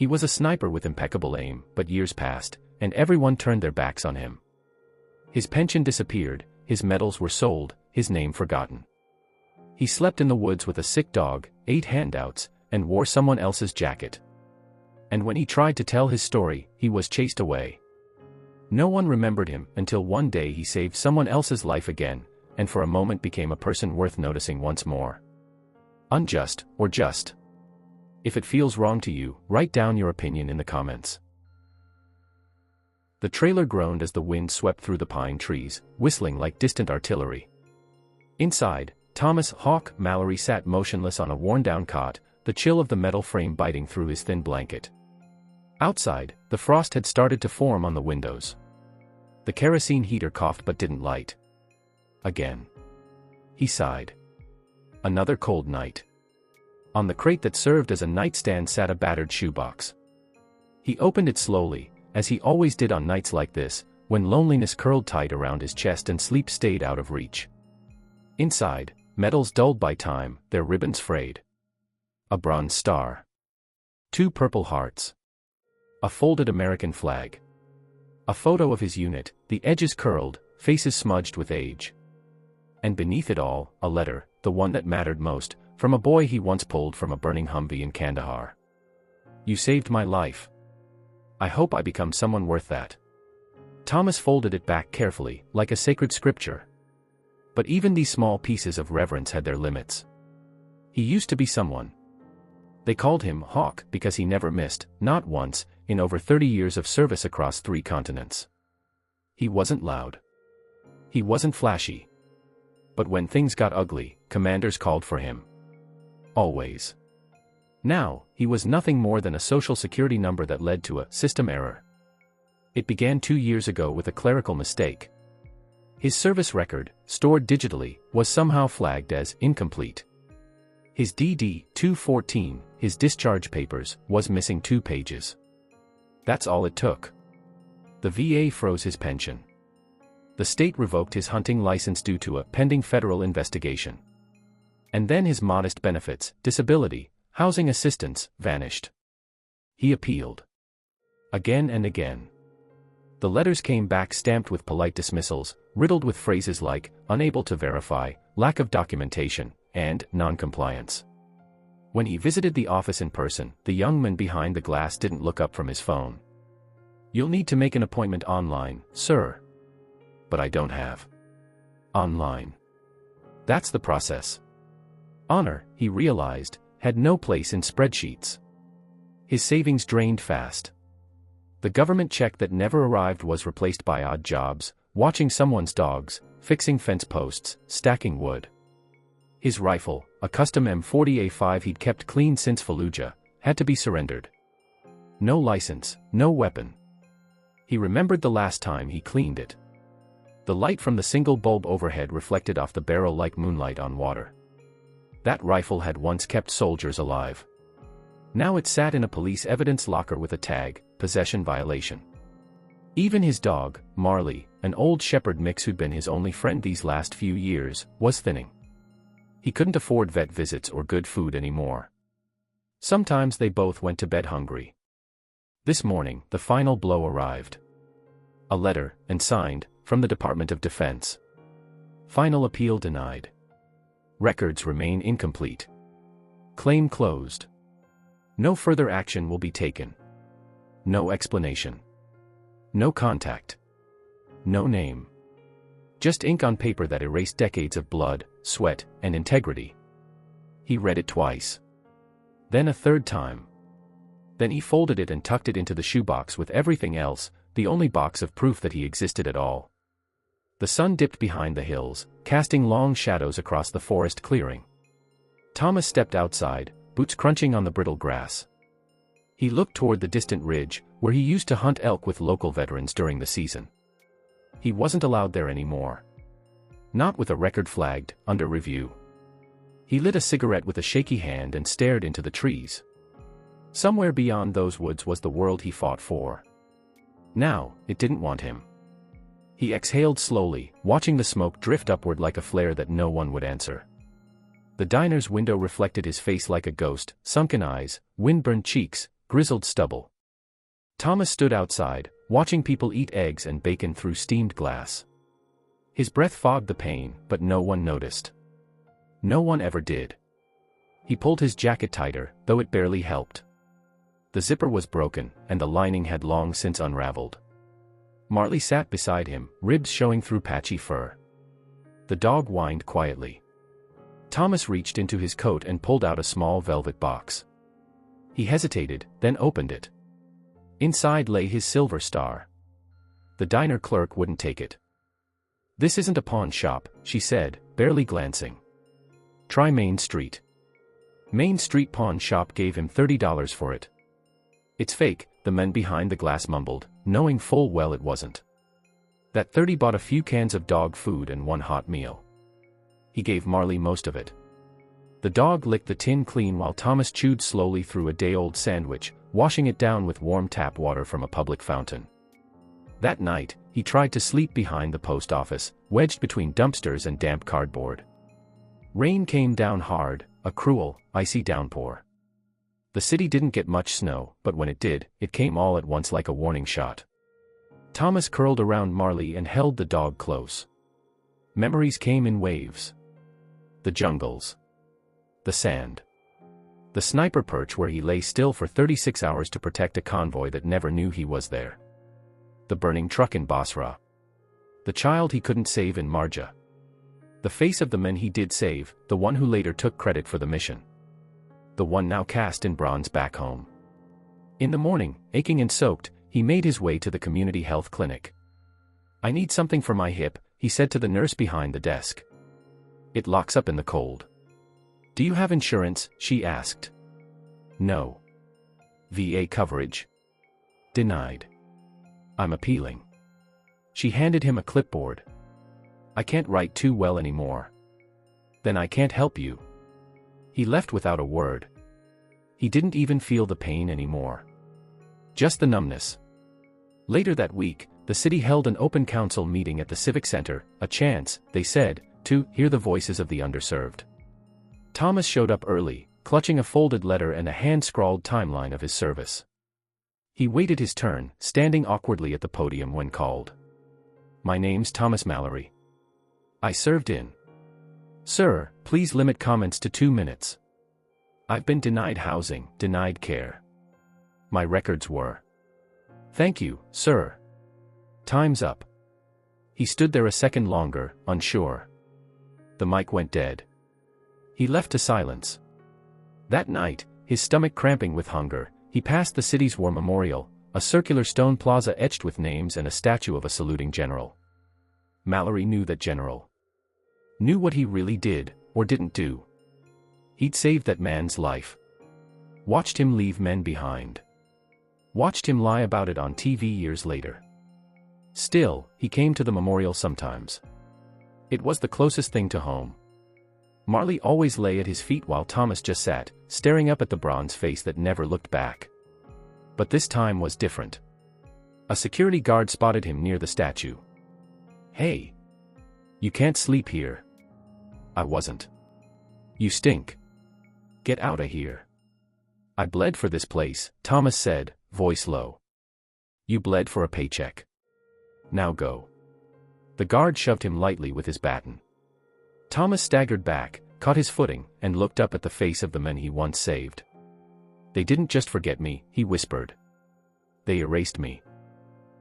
He was a sniper with impeccable aim, but years passed, and everyone turned their backs on him. His pension disappeared, his medals were sold, his name forgotten. He slept in the woods with a sick dog, ate handouts, and wore someone else's jacket. And when he tried to tell his story, he was chased away. No one remembered him until one day he saved someone else's life again, and for a moment became a person worth noticing once more. Unjust, or just? If it feels wrong to you, write down your opinion in the comments. The trailer groaned as the wind swept through the pine trees, whistling like distant artillery. Inside, Thomas "Hawk" Mallory sat motionless on a worn-down cot, the chill of the metal frame biting through his thin blanket. Outside, the frost had started to form on the windows. The kerosene heater coughed but didn't light. Again. He sighed. Another cold night. On the crate that served as a nightstand sat a battered shoebox. He opened it slowly, as he always did on nights like this, when loneliness curled tight around his chest and sleep stayed out of reach. Inside, medals dulled by time, their ribbons frayed. A bronze star. 2 purple hearts. A folded American flag. A photo of his unit, the edges curled, faces smudged with age. And beneath it all, a letter, the one that mattered most, from a boy he once pulled from a burning Humvee in Kandahar. You saved my life. I hope I become someone worth that. Thomas folded it back carefully, like a sacred scripture. But even these small pieces of reverence had their limits. He used to be someone. They called him Hawk because he never missed, not once, in over 30 years of service across 3 continents. He wasn't loud. He wasn't flashy. But when things got ugly, commanders called for him. Always. Now, he was nothing more than a social security number that led to a system error. It began 2 years ago with a clerical mistake. His service record, stored digitally, was somehow flagged as incomplete. His DD-214, his discharge papers, was missing 2 pages. That's all it took. The VA froze his pension. The state revoked his hunting license due to a pending federal investigation. And then his modest benefits, disability, housing assistance, vanished. He appealed. Again and again. The letters came back stamped with polite dismissals, riddled with phrases like, unable to verify, lack of documentation, and non-compliance. When he visited the office in person, the young man behind the glass didn't look up from his phone. You'll need to make an appointment online, sir. But I don't have. Online. That's the process. Honor, he realized, had no place in spreadsheets. His savings drained fast. The government check that never arrived was replaced by odd jobs, watching someone's dogs, fixing fence posts, stacking wood. His rifle, a custom M40A5 he'd kept clean since Fallujah, had to be surrendered. No license, no weapon. He remembered the last time he cleaned it. The light from the single bulb overhead reflected off the barrel like moonlight on water. That rifle had once kept soldiers alive. Now it sat in a police evidence locker with a tag, possession violation. Even his dog, Marley, an old shepherd mix who'd been his only friend these last few years, was thinning. He couldn't afford vet visits or good food anymore. Sometimes they both went to bed hungry. This morning, the final blow arrived. A letter, and signed, from the Department of Defense. Final appeal denied. Records remain incomplete. Claim closed. No further action will be taken. No explanation. No contact. No name. Just ink on paper that erased decades of blood, sweat, and integrity. He read it twice. Then a third time. Then he folded it and tucked it into the shoebox with everything else, the only box of proof that he existed at all. The sun dipped behind the hills, casting long shadows across the forest clearing. Thomas stepped outside, boots crunching on the brittle grass. He looked toward the distant ridge, where he used to hunt elk with local veterans during the season. He wasn't allowed there anymore. Not with a record flagged, under review. He lit a cigarette with a shaky hand and stared into the trees. Somewhere beyond those woods was the world he fought for. Now, it didn't want him. He exhaled slowly, watching the smoke drift upward like a flare that no one would answer. The diner's window reflected his face like a ghost, sunken eyes, wind-burned cheeks, grizzled stubble. Thomas stood outside, watching people eat eggs and bacon through steamed glass. His breath fogged the pain, but no one noticed. No one ever did. He pulled his jacket tighter, though it barely helped. The zipper was broken, and the lining had long since unraveled. Marley sat beside him, ribs showing through patchy fur. The dog whined quietly. Thomas reached into his coat and pulled out a small velvet box. He hesitated, then opened it. Inside lay his silver star. The diner clerk wouldn't take it. "This isn't a pawn shop," she said, barely glancing. "Try Main Street." Main Street Pawn Shop gave him $30 for it. "It's fake," the men behind the glass mumbled, knowing full well it wasn't. That 30 bought a few cans of dog food and one hot meal. He gave Marley most of it. The dog licked the tin clean while Thomas chewed slowly through a day-old sandwich, washing it down with warm tap water from a public fountain. That night, he tried to sleep behind the post office, wedged between dumpsters and damp cardboard. Rain came down hard, a cruel, icy downpour. The city didn't get much snow, but when it did, it came all at once like a warning shot. Thomas curled around Marley and held the dog close. Memories came in waves. The jungles. The sand. The sniper perch where he lay still for 36 hours to protect a convoy that never knew he was there. The burning truck in Basra. The child he couldn't save in Marja. The face of the men he did save, the one who later took credit for the mission. The one now cast in bronze back home. In the morning, aching and soaked, he made his way to the community health clinic. "I need something for my hip," he said to the nurse behind the desk. "It locks up in the cold." "Do you have insurance?" she asked. "No." "VA coverage?" "Denied." "I'm appealing." She handed him a clipboard. "I can't write too well anymore." "Then I can't help you." He left without a word. He didn't even feel the pain anymore. Just the numbness. Later that week, the city held an open council meeting at the Civic Center, a chance, they said, to hear the voices of the underserved. Thomas showed up early, clutching a folded letter and a hand-scrawled timeline of his service. He waited his turn, standing awkwardly at the podium when called. "My name's Thomas Mallory. I served in." "Sir, please limit comments to 2 minutes. I've been denied housing, denied care. My records were." "Thank you, sir. Time's up." He stood there a second longer, unsure. The mic went dead. He left to silence. That night, his stomach cramping with hunger, he passed the city's war memorial, a circular stone plaza etched with names and a statue of a saluting general. Mallory knew that general. Knew what he really did, or didn't do. He'd saved that man's life. Watched him leave men behind. Watched him lie about it on TV years later. Still, he came to the memorial sometimes. It was the closest thing to home. Marley always lay at his feet while Thomas just sat, staring up at the bronze face that never looked back. But this time was different. A security guard spotted him near the statue. "Hey! You can't sleep here." "I wasn't." "You stink. Get out of here." "I bled for this place," Thomas said, voice low. "You bled for a paycheck. Now go." The guard shoved him lightly with his baton. Thomas staggered back, caught his footing, and looked up at the face of the men he once saved. "They didn't just forget me," he whispered. "They erased me."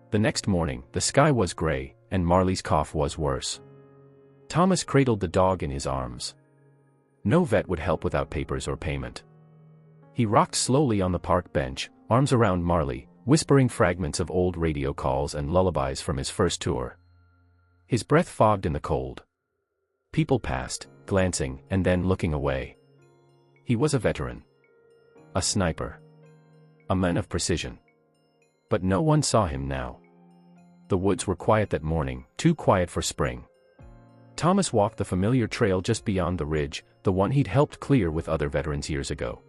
The next morning, the sky was gray, and Marley's cough was worse. Thomas cradled the dog in his arms. No vet would help without papers or payment. He rocked slowly on the park bench, arms around Marley, whispering fragments of old radio calls and lullabies from his first tour. His breath fogged in the cold. People passed, glancing, and then looking away. He was a veteran. A sniper. A man of precision. But no one saw him now. The woods were quiet that morning, too quiet for spring. Thomas walked the familiar trail just beyond the ridge, the one he'd helped clear with other veterans years ago.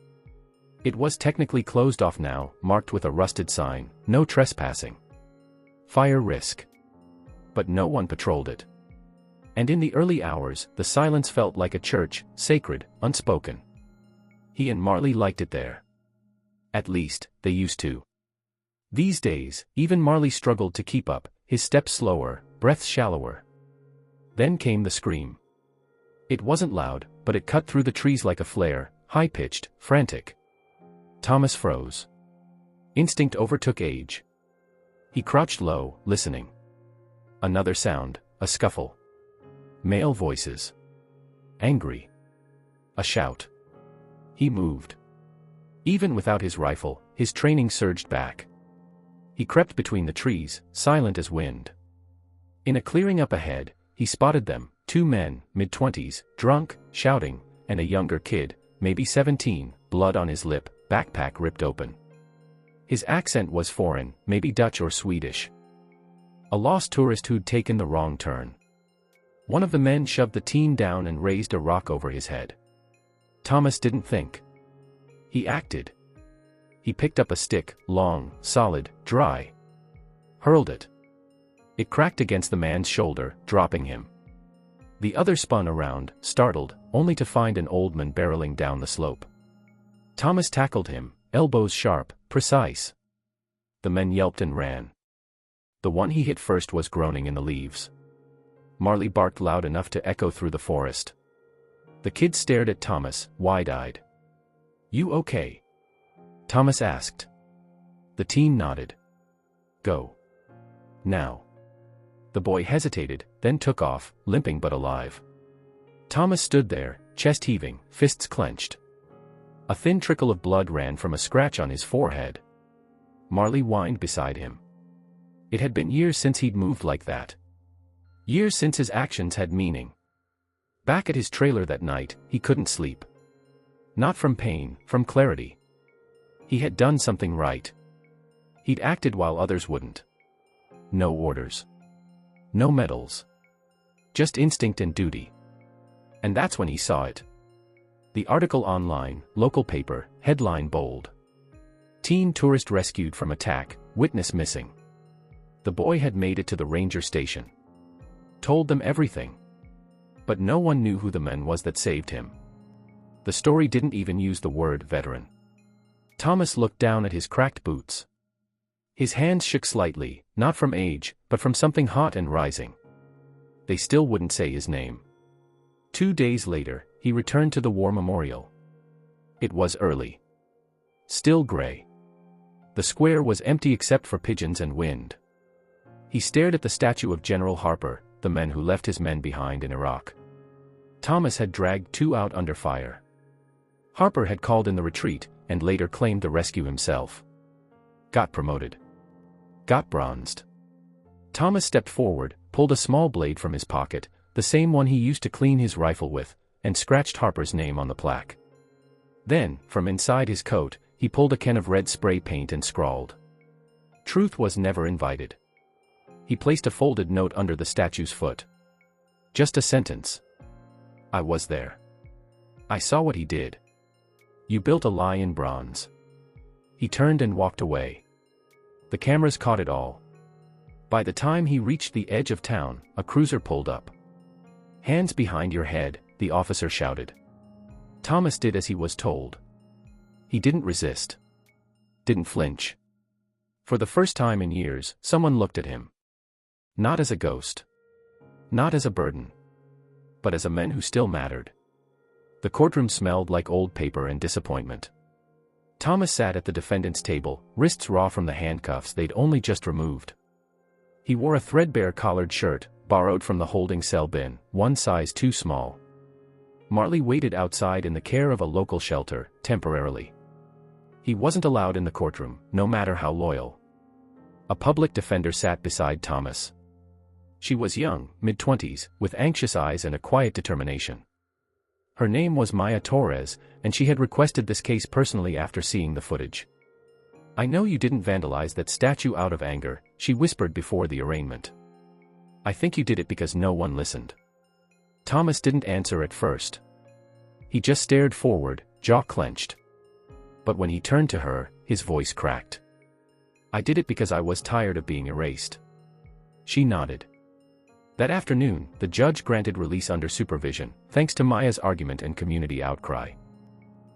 It was technically closed off now, marked with a rusted sign, "No trespassing. Fire risk." But no one patrolled it. And in the early hours, the silence felt like a church, sacred, unspoken. He and Marley liked it there. At least, they used to. These days, even Marley struggled to keep up, his steps slower, breaths shallower. Then came the scream. It wasn't loud, but it cut through the trees like a flare, high-pitched, frantic. Thomas froze. Instinct overtook age. He crouched low, listening. Another sound, a scuffle. Male voices. Angry. A shout. He moved. Even without his rifle, his training surged back. He crept between the trees, silent as wind. In a clearing up ahead, he spotted them, 2 men, mid-20s, drunk, shouting, and a younger kid, maybe 17, blood on his lip, backpack ripped open. His accent was foreign, maybe Dutch or Swedish. A lost tourist who'd taken the wrong turn. One of the men shoved the teen down and raised a rock over his head. Thomas didn't think. He acted. He picked up a stick, long, solid, dry. Hurled it. It cracked against the man's shoulder, dropping him. The other spun around, startled, only to find an old man barreling down the slope. Thomas tackled him, elbows sharp, precise. The men yelped and ran. The one he hit first was groaning in the leaves. Marley barked loud enough to echo through the forest. The kid stared at Thomas, wide-eyed. "You okay?" Thomas asked. The teen nodded. "Go. Now." The boy hesitated, then took off, limping but alive. Thomas stood there, chest heaving, fists clenched. A thin trickle of blood ran from a scratch on his forehead. Marley whined beside him. It had been years since he'd moved like that. Years since his actions had meaning. Back at his trailer that night, he couldn't sleep. Not from pain, from clarity. He had done something right. He'd acted while others wouldn't. No orders. No medals. Just instinct and duty. And that's when he saw it. The article online, local paper, headline bold. Teen tourist rescued from attack, witness missing. The boy had made it to the ranger station. Told them everything. But no one knew who the man was that saved him. The story didn't even use the word veteran. Thomas looked down at his cracked boots. His hands shook slightly, not from age, but from something hot and rising. They still wouldn't say his name. 2 days later, he returned to the war memorial. It was early. Still gray. The square was empty except for pigeons and wind. He stared at the statue of General Harper, the man who left his men behind in Iraq. Thomas had dragged 2 out under fire. Harper had called in the retreat, and later claimed the rescue himself. Got promoted. Got bronzed. Thomas stepped forward, pulled a small blade from his pocket, the same one he used to clean his rifle with, and scratched Harper's name on the plaque. Then, from inside his coat, he pulled a can of red spray paint and scrawled. Truth was never invited. He placed a folded note under the statue's foot. Just a sentence. I was there. I saw what he did. You built a lie in bronze. He turned and walked away. The cameras caught it all. By the time he reached the edge of town, a cruiser pulled up. Hands behind your head, the officer shouted. Thomas did as he was told. He didn't resist. Didn't flinch. For the first time in years, someone looked at him. Not as a ghost. Not as a burden. But as a man who still mattered. The courtroom smelled like old paper and disappointment. Thomas sat at the defendant's table, wrists raw from the handcuffs they'd only just removed. He wore a threadbare collared shirt, borrowed from the holding cell bin, one size too small. Marley waited outside in the care of a local shelter, temporarily. He wasn't allowed in the courtroom, no matter how loyal. A public defender sat beside Thomas. She was young, mid-20s, with anxious eyes and a quiet determination. Her name was Maya Torres, and she had requested this case personally after seeing the footage. I know you didn't vandalize that statue out of anger, she whispered before the arraignment. I think you did it because no one listened. Thomas didn't answer at first. He just stared forward, jaw clenched. But when he turned to her, his voice cracked. I did it because I was tired of being erased. She nodded. That afternoon, the judge granted release under supervision, thanks to Maya's argument and community outcry.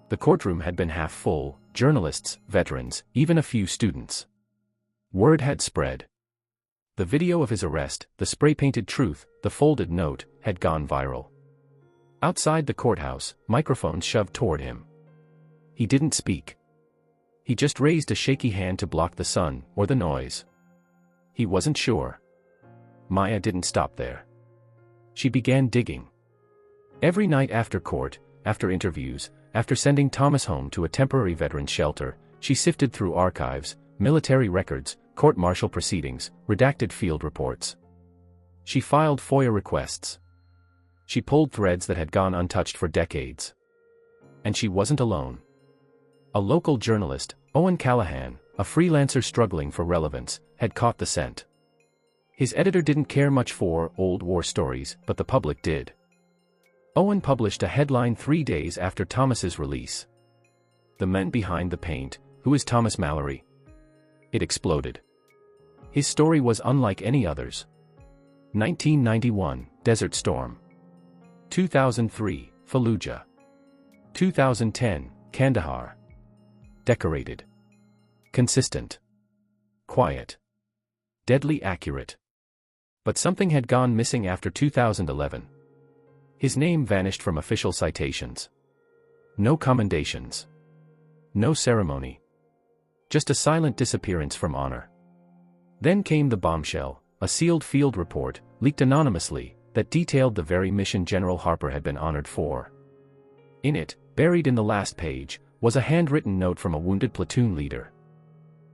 The courtroom had been half full, journalists, veterans, even a few students. Word had spread. The video of his arrest, the spray-painted truth, the folded note, had gone viral. Outside the courthouse, microphones shoved toward him. He didn't speak. He just raised a shaky hand to block the sun, or the noise. He wasn't sure. Maya didn't stop there. She began digging. Every night after court, after interviews, after sending Thomas home to a temporary veterans shelter, she sifted through archives, military records, court-martial proceedings, redacted field reports. She filed FOIA requests. She pulled threads that had gone untouched for decades. And she wasn't alone. A local journalist, Owen Callahan, a freelancer struggling for relevance, had caught the scent. His editor didn't care much for old war stories, but the public did. Owen published a headline 3 days after Thomas's release. "The Men Behind the Paint, Who is Thomas Mallory?" It exploded. His story was unlike any others. 1991, Desert Storm. 2003, Fallujah. 2010, Kandahar. Decorated. Consistent. Quiet. Deadly accurate. But something had gone missing after 2011. His name vanished from official citations. No commendations. No ceremony. Just a silent disappearance from honor. Then came the bombshell, a sealed field report, leaked anonymously, that detailed the very mission General Harper had been honored for. In it, buried in the last page, was a handwritten note from a wounded platoon leader.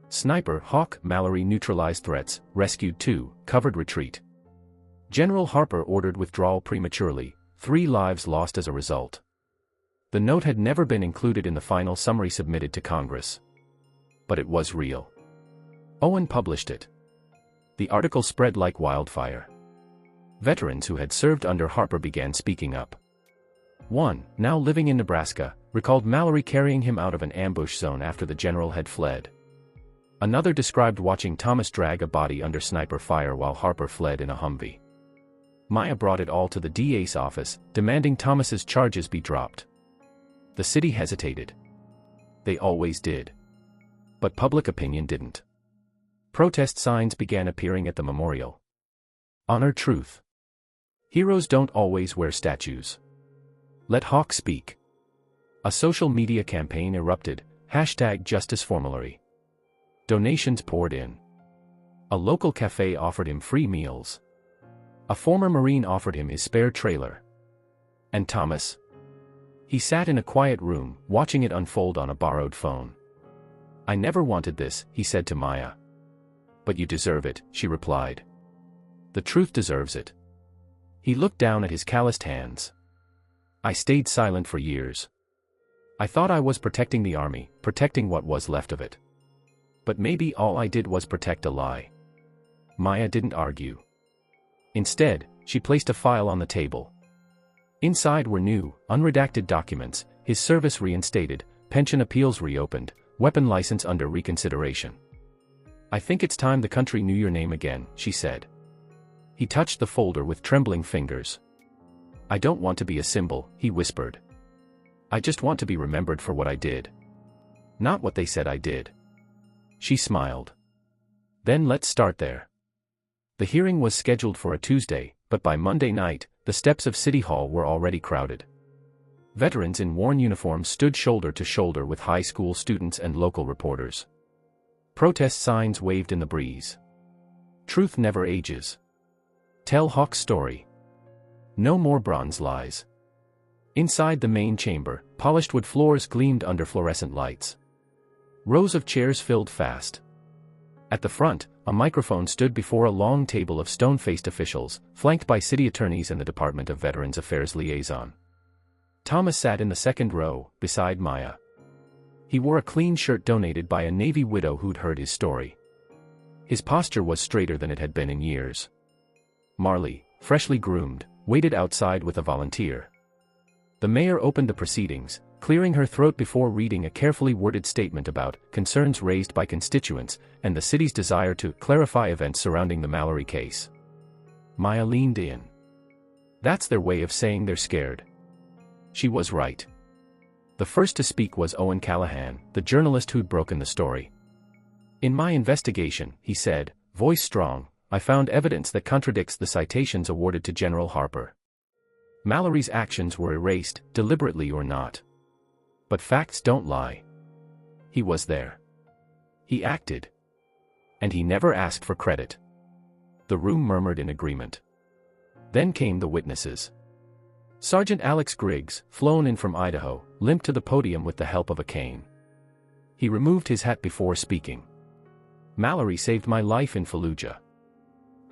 Sniper Hawk Mallory neutralized threats, rescued 2, covered retreat. General Harper ordered withdrawal prematurely, 3 lives lost as a result. The note had never been included in the final summary submitted to Congress. But it was real. Owen published it. The article spread like wildfire. Veterans who had served under Harper began speaking up. One, now living in Nebraska, recalled Mallory carrying him out of an ambush zone after the general had fled. Another described watching Thomas drag a body under sniper fire while Harper fled in a Humvee. Maya brought it all to the DA's office, demanding Thomas's charges be dropped. The city hesitated. They always did. But public opinion didn't. Protest signs began appearing at the memorial. Honor truth. Heroes don't always wear statues. Let Hawk speak. A social media campaign erupted, #JusticeFormulary. Donations poured in. A local cafe offered him free meals. A former Marine offered him his spare trailer. And Thomas? He sat in a quiet room, watching it unfold on a borrowed phone. "I never wanted this," he said to Maya. "But you deserve it," she replied. "The truth deserves it." He looked down at his calloused hands. "I stayed silent for years. I thought I was protecting the army, protecting what was left of it. But maybe all I did was protect a lie." Maya didn't argue. Instead, she placed a file on the table. Inside were new, unredacted documents, his service reinstated, pension appeals reopened, weapon license under reconsideration. "I think it's time the country knew your name again," she said. He touched the folder with trembling fingers. "I don't want to be a symbol," he whispered. "I just want to be remembered for what I did. Not what they said I did." She smiled. "Then let's start there." The hearing was scheduled for a Tuesday, but by Monday night, the steps of City Hall were already crowded. Veterans in worn uniforms stood shoulder to shoulder with high school students and local reporters. Protest signs waved in the breeze. "Truth never ages. Tell Hawk's story. No more bronze lies." Inside the main chamber, polished wood floors gleamed under fluorescent lights. Rows of chairs filled fast. At the front, a microphone stood before a long table of stone-faced officials, flanked by city attorneys and the Department of Veterans Affairs liaison. Thomas sat in the second row, beside Maya. He wore a clean shirt donated by a Navy widow who'd heard his story. His posture was straighter than it had been in years. Marley, freshly groomed, waited outside with a volunteer. The mayor opened the proceedings, clearing her throat before reading a carefully worded statement about concerns raised by constituents and the city's desire to clarify events surrounding the Mallory case. Maya leaned in. "That's their way of saying they're scared." She was right. The first to speak was Owen Callahan, the journalist who'd broken the story. "In my investigation," he said, voice strong, "I found evidence that contradicts the citations awarded to General Harper. Mallory's actions were erased, deliberately or not. But facts don't lie. He was there. He acted. And he never asked for credit." The room murmured in agreement. Then came the witnesses. Sergeant Alex Griggs, flown in from Idaho, limped to the podium with the help of a cane. He removed his hat before speaking. "Mallory saved my life in Fallujah.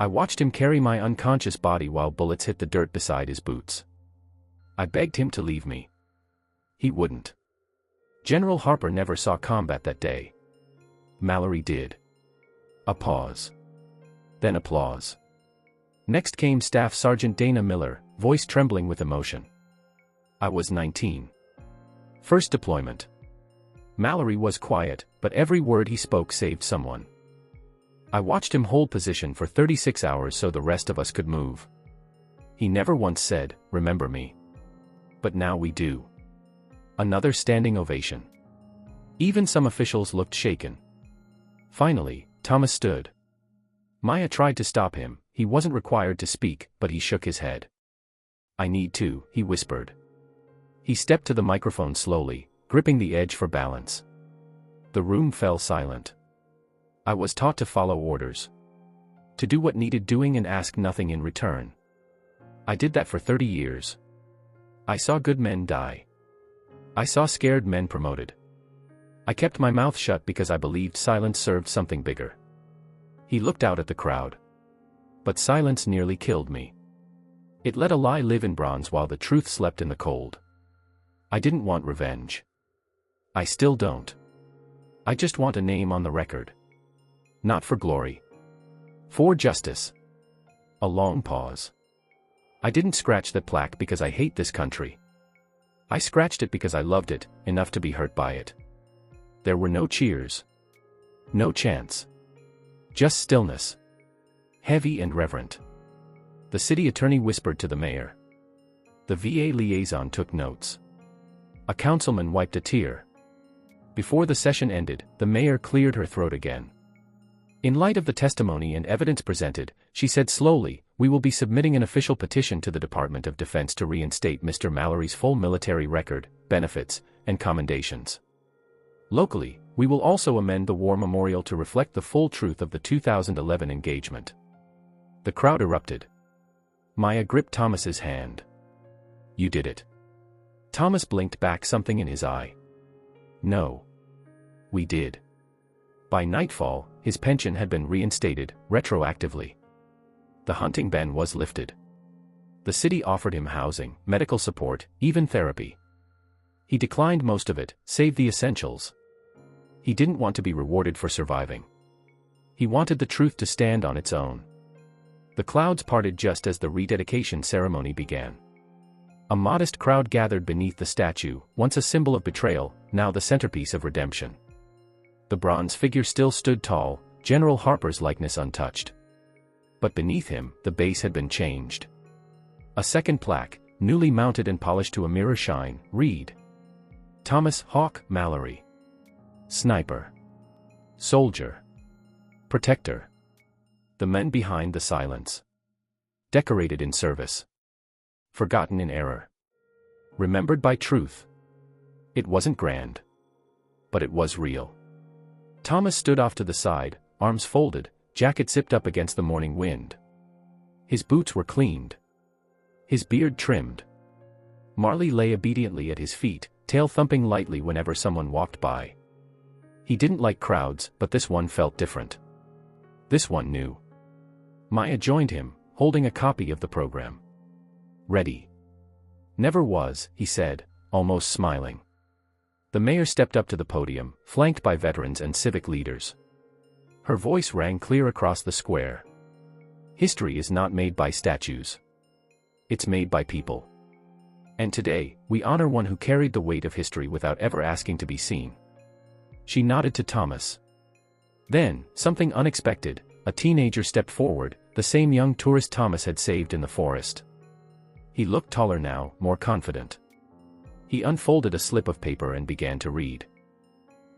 I watched him carry my unconscious body while bullets hit the dirt beside his boots. I begged him to leave me. He wouldn't. General Harper never saw combat that day. Mallory did." A pause. Then applause. Next came Staff Sergeant Dana Miller, voice trembling with emotion. "I was 19. First deployment. Mallory was quiet, but every word he spoke saved someone. I watched him hold position for 36 hours so the rest of us could move. He never once said, 'Remember me.' But now we do." Another standing ovation. Even some officials looked shaken. Finally, Thomas stood. Maya tried to stop him. He wasn't required to speak, but he shook his head. "I need to," he whispered. He stepped to the microphone slowly, gripping the edge for balance. The room fell silent. "I was taught to follow orders. To do what needed doing and ask nothing in return. I did that for 30 years. I saw good men die. I saw scared men promoted. I kept my mouth shut because I believed silence served something bigger." He looked out at the crowd. "But silence nearly killed me. It let a lie live in bronze while the truth slept in the cold. I didn't want revenge. I still don't. I just want a name on the record. Not for glory. For justice." A long pause. "I didn't scratch that plaque because I hate this country. I scratched it because I loved it, enough to be hurt by it." There were no cheers. No chants. Just stillness. Heavy and reverent. The city attorney whispered to the mayor. The VA liaison took notes. A councilman wiped a tear. Before the session ended, the mayor cleared her throat again. In light of the testimony and evidence presented, she said slowly, "We will be submitting an official petition to the Department of Defense to reinstate Mr. Mallory's full military record, benefits, and commendations. Locally, we will also amend the war memorial to reflect the full truth of the 2011 engagement." The crowd erupted. Maya gripped Thomas's hand. "You did it." Thomas blinked back, something in his eye. "No. We did." By nightfall, his pension had been reinstated, retroactively. The hunting ban was lifted. The city offered him housing, medical support, even therapy. He declined most of it, save the essentials. He didn't want to be rewarded for surviving. He wanted the truth to stand on its own. The clouds parted just as the rededication ceremony began. A modest crowd gathered beneath the statue, once a symbol of betrayal, now the centerpiece of redemption. The bronze figure still stood tall, General Harper's likeness untouched. But beneath him, the base had been changed. A second plaque, newly mounted and polished to a mirror shine, read: Thomas Hawk Mallory. Sniper. Soldier. Protector. The men behind the silence. Decorated in service. Forgotten in error. Remembered by truth. It wasn't grand. But it was real. Thomas stood off to the side, arms folded, jacket zipped up against the morning wind. His boots were cleaned. His beard trimmed. Marley lay obediently at his feet, tail thumping lightly whenever someone walked by. He didn't like crowds, but this one felt different. This one knew. Maya joined him, holding a copy of the program. Ready. Never was, he said, almost smiling. The mayor stepped up to the podium, flanked by veterans and civic leaders. Her voice rang clear across the square. History is not made by statues. It's made by people. And today, we honor one who carried the weight of history without ever asking to be seen. She nodded to Thomas. Then, something unexpected, a teenager stepped forward, the same young tourist Thomas had saved in the forest. He looked taller now, more confident. He unfolded a slip of paper and began to read.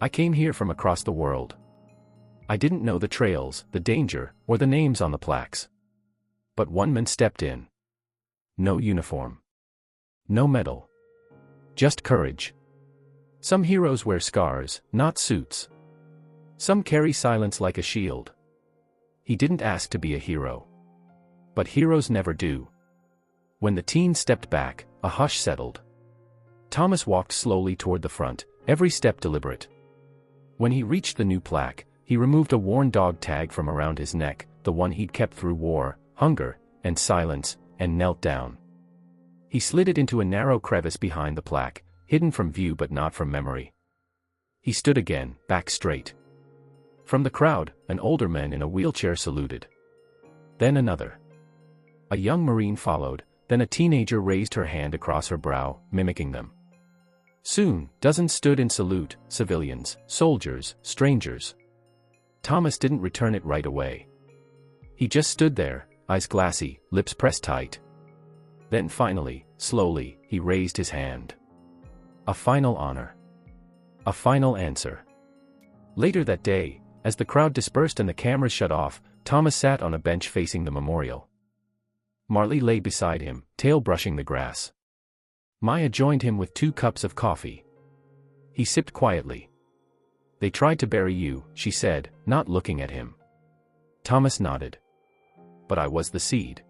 I came here from across the world. I didn't know the trails, the danger, or the names on the plaques. But one man stepped in. No uniform. No medal. Just courage. Some heroes wear scars, not suits. Some carry silence like a shield. He didn't ask to be a hero. But heroes never do. When the teen stepped back, a hush settled. Thomas walked slowly toward the front, every step deliberate. When he reached the new plaque, he removed a worn dog tag from around his neck, the one he'd kept through war, hunger, and silence, and knelt down. He slid it into a narrow crevice behind the plaque, hidden from view but not from memory. He stood again, back straight. From the crowd, an older man in a wheelchair saluted. Then another. A young Marine followed, then a teenager raised her hand across her brow, mimicking them. Soon, dozens stood in salute, civilians, soldiers, strangers. Thomas didn't return it right away. He just stood there, eyes glassy, lips pressed tight. Then finally, slowly, he raised his hand. A final honor. A final answer. Later that day, as the crowd dispersed and the cameras shut off, Thomas sat on a bench facing the memorial. Marley lay beside him, tail brushing the grass. Maya joined him with 2 cups of coffee. He sipped quietly. They tried to bury you, she said, not looking at him. Thomas nodded. But I was the seed.